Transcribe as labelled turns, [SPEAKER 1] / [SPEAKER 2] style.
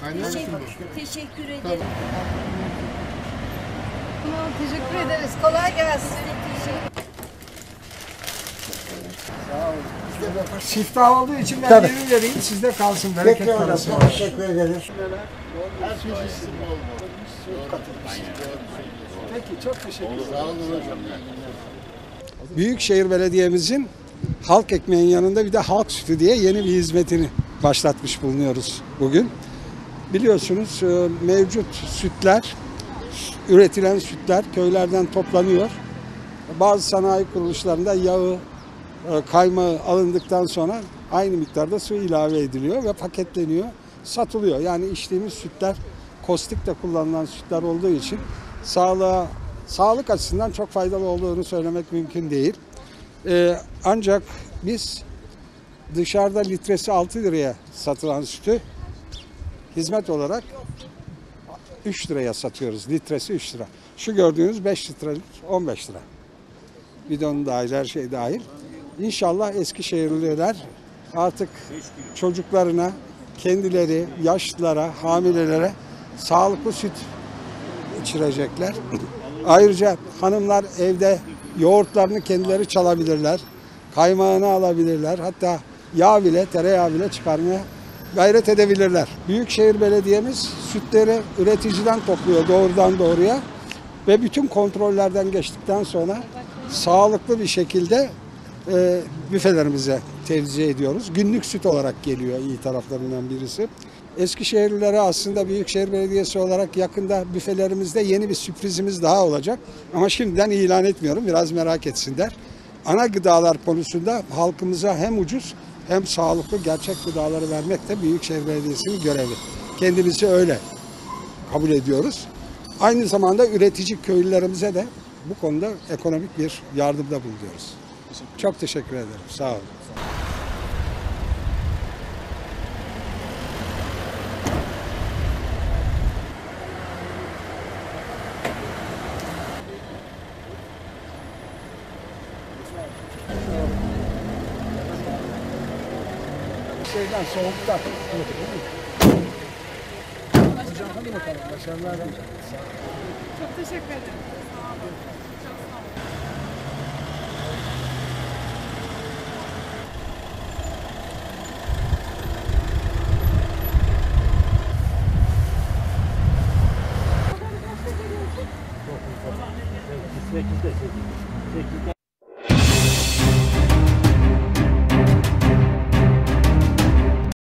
[SPEAKER 1] Teşekkür ederim.
[SPEAKER 2] Tamam, teşekkür ederiz. Kolay gelsin.
[SPEAKER 3] Sağ olun. Siftah olduğu için ben yeni vereyim, sizde kalsın. Bereket parası.
[SPEAKER 4] Teşekkür ederiz.
[SPEAKER 3] Peki, çok teşekkür ederim.
[SPEAKER 4] Sağ olun hocam.
[SPEAKER 5] Büyükşehir Belediye'mizin halk ekmeğin yanında bir de halk sütü diye yeni bir hizmetini başlatmış bulunuyoruz bugün. Biliyorsunuz mevcut sütler, üretilen sütler köylerden toplanıyor. Bazı sanayi kuruluşlarında yağı, kaymağı alındıktan sonra aynı miktarda su ilave ediliyor ve paketleniyor, satılıyor. Yani içtiğimiz sütler kostik de kullanılan sütler olduğu için sağlık açısından çok faydalı olduğunu söylemek mümkün değil. Ancak biz dışarıda litresi 6 liraya satılan sütü hizmet olarak 3 liraya satıyoruz. Litresi 3 lira. Şu gördüğünüz 5 litrelik 15 lira. Bidon dahil, her şey dahil. İnşallah Eskişehirliler artık çocuklarına, kendileri, yaşlılara, hamilelere sağlıklı süt içirecekler. Ayrıca hanımlar evde yoğurtlarını kendileri çalabilirler. Kaymağını alabilirler. Hatta yağ bile, tereyağı bile çıkarmaya gayret edebilirler. Büyükşehir Belediye'miz sütleri üreticiden topluyor doğrudan doğruya ve bütün kontrollerden geçtikten sonra sağlıklı bir şekilde büfelerimize tevzi ediyoruz. Günlük süt olarak geliyor iyi taraflarından birisi. Eskişehirlilere aslında Büyükşehir Belediyesi olarak yakında büfelerimizde yeni bir sürprizimiz daha olacak. Ama şimdiden ilan etmiyorum, biraz merak etsinler. Ana gıdalar konusunda halkımıza hem ucuz hem sağlıklı gerçek gıdaları vermek de Büyükşehir Belediyesi'nin görevi. Kendimizi öyle kabul ediyoruz. Aynı zamanda üretici köylülerimize de bu konuda ekonomik bir yardımda bulunuyoruz. Çok teşekkür ederim. Sağ olun.
[SPEAKER 3] Şeyden, soğuktan. Hocam hadi bakalım. Başarılar.
[SPEAKER 2] Çok teşekkür ederim. Sağ olun. Çok sağ olun.